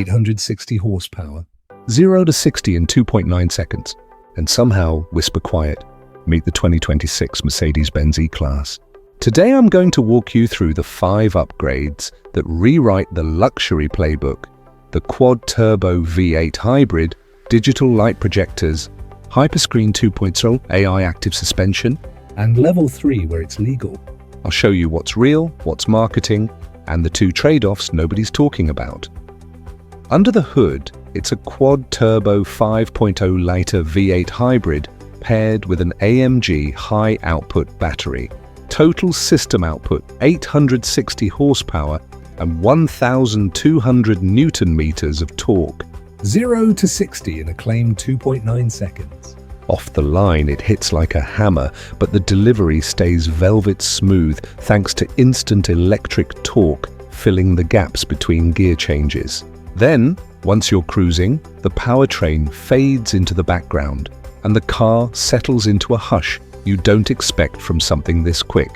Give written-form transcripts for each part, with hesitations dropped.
860 horsepower, 0 to 60 in 2.9 seconds, and somehow whisper quiet. Meet the 2026 Mercedes-Benz E-Class. Today I'm going to walk you through the 5 upgrades that rewrite the luxury playbook: the quad-turbo V8 hybrid, digital light projectors, Hyperscreen 2.0 AI active suspension, and level 3 where it's legal. I'll show you what's real, what's marketing, and the 2 trade-offs nobody's talking about. Under the hood, it's a quad-turbo 5.0 litre V8 hybrid paired with an AMG high-output battery. Total system output 860 horsepower and 1,200 Newton-meters of torque. 0 to 60 in a claimed 2.9 seconds. Off the line, it hits like a hammer, but the delivery stays velvet smooth thanks to instant electric torque filling the gaps between gear changes. Then, once you're cruising, the powertrain fades into the background, and the car settles into a hush you don't expect from something this quick.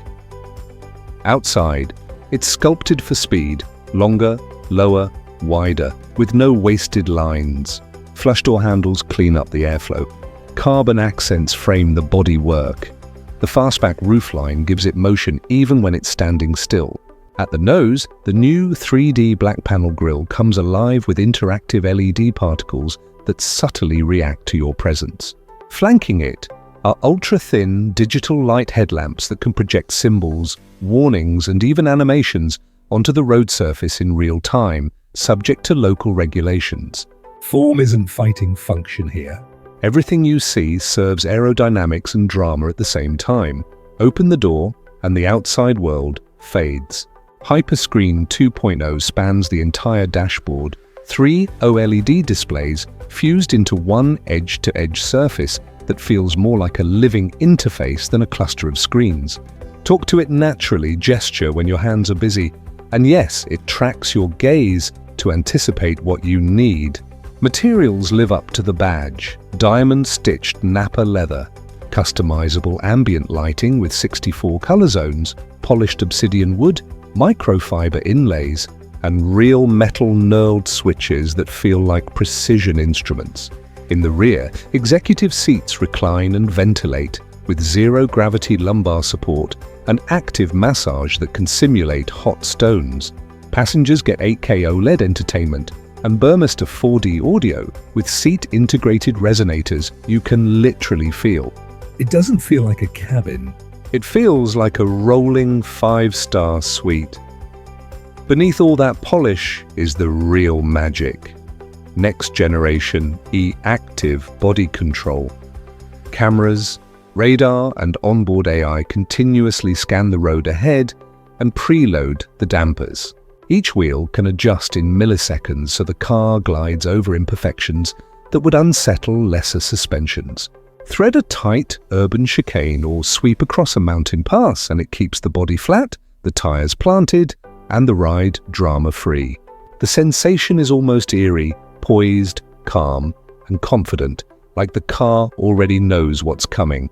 Outside, it's sculpted for speed, longer, lower, wider, with no wasted lines. Flush door handles clean up the airflow. Carbon accents frame the body work. The fastback roofline gives it motion even when it's standing still. At the nose, the new 3D black panel grille comes alive with interactive LED particles that subtly react to your presence. Flanking it are ultra-thin digital light headlamps that can project symbols, warnings, and even animations onto the road surface in real time, subject to local regulations. Form isn't fighting function here. Everything you see serves aerodynamics and drama at the same time. Open the door, and the outside world fades. Hyperscreen 2.0 spans the entire dashboard. 3 OLED displays fused into one edge-to-edge surface that feels more like a living interface than a cluster of screens. Talk to it naturally, gesture when your hands are busy, and yes, it tracks your gaze to anticipate what you need. Materials live up to the badge: diamond-stitched Napa leather, customizable ambient lighting with 64 color zones, polished obsidian wood, microfiber inlays, and real metal knurled switches that feel like precision instruments. In the rear, executive seats recline and ventilate with zero-gravity lumbar support and active massage that can simulate hot stones. Passengers get 8K OLED entertainment and Burmester 4D audio with seat-integrated resonators you can literally feel. It doesn't feel like a cabin. It feels like a rolling 5-star suite. Beneath all that polish is the real magic. Next-generation E-active body control. Cameras, radar, and onboard AI continuously scan the road ahead and preload the dampers. Each wheel can adjust in milliseconds so the car glides over imperfections that would unsettle lesser suspensions. Thread a tight urban chicane or sweep across a mountain pass and it keeps the body flat, the tires planted, and the ride drama-free. The sensation is almost eerie, poised, calm, and confident, like the car already knows what's coming.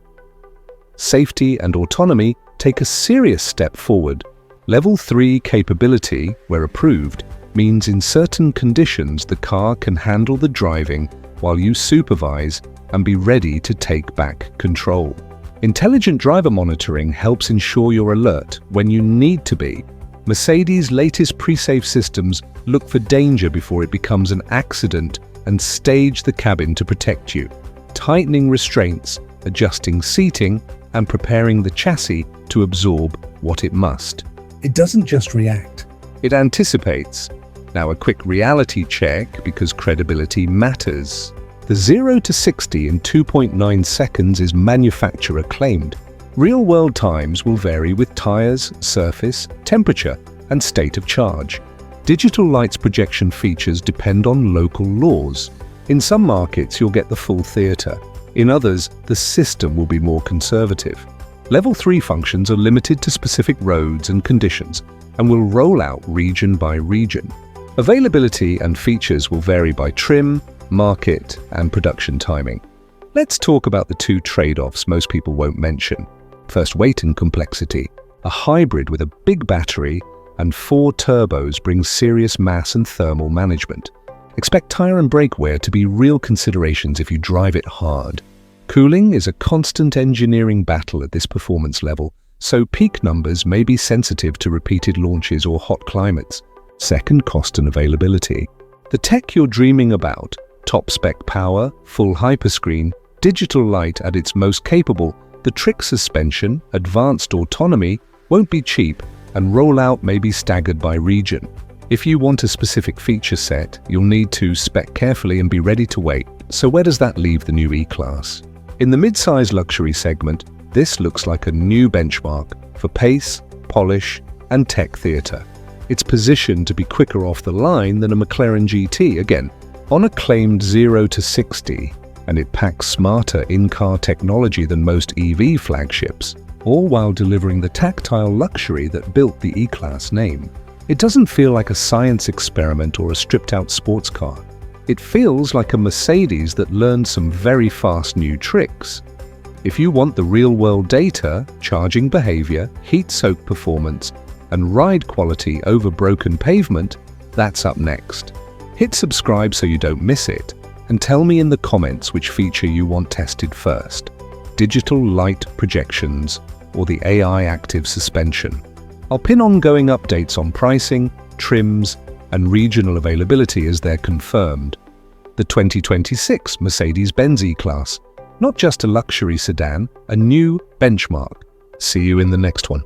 Safety and autonomy take a serious step forward. Level 3 capability, where approved, means in certain conditions the car can handle the driving while you supervise and be ready to take back control. Intelligent driver monitoring helps ensure you're alert when you need to be. Mercedes' latest pre-save systems look for danger before it becomes an accident and stage the cabin to protect you, tightening restraints, adjusting seating, and preparing the chassis to absorb what it must. It doesn't just react. It anticipates. Now a quick reality check because credibility matters. The 0 to 60 in 2.9 seconds is manufacturer claimed. Real-world times will vary with tires, surface, temperature, and state of charge. Digital lights projection features depend on local laws. In some markets, you'll get the full theatre. In others, the system will be more conservative. Level 3 functions are limited to specific roads and conditions and will roll out region by region. Availability and features will vary by trim, market, and production timing. Let's talk about the 2 trade-offs most people won't mention. First, weight and complexity. A hybrid with a big battery and 4 turbos brings serious mass and thermal management. Expect tire and brake wear to be real considerations if you drive it hard. Cooling is a constant engineering battle at this performance level, so peak numbers may be sensitive to repeated launches or hot climates. Second, cost and availability. The tech you're dreaming about, top-spec power, full hyperscreen, digital light at its most capable, the trick suspension, advanced autonomy, won't be cheap, and rollout may be staggered by region. If you want a specific feature set, you'll need to spec carefully and be ready to wait. So where does that leave the new E-Class? In the mid-size luxury segment, this looks like a new benchmark for pace, polish, and tech theatre. It's positioned to be quicker off the line than a McLaren GT, again, on a claimed 0 to 60, and it packs smarter in-car technology than most EV flagships, all while delivering the tactile luxury that built the E-Class name. It doesn't feel like a science experiment or a stripped-out sports car. It feels like a Mercedes that learned some very fast new tricks. If you want the real-world data, charging behavior, heat-soak performance, and ride quality over broken pavement, that's up next. Hit subscribe so you don't miss it, and tell me in the comments which feature you want tested first: digital light projections or the AI active suspension. I'll pin ongoing updates on pricing, trims, and regional availability as they're confirmed. The 2026 Mercedes-Benz E-Class, not just a luxury sedan, a new benchmark. See you in the next one.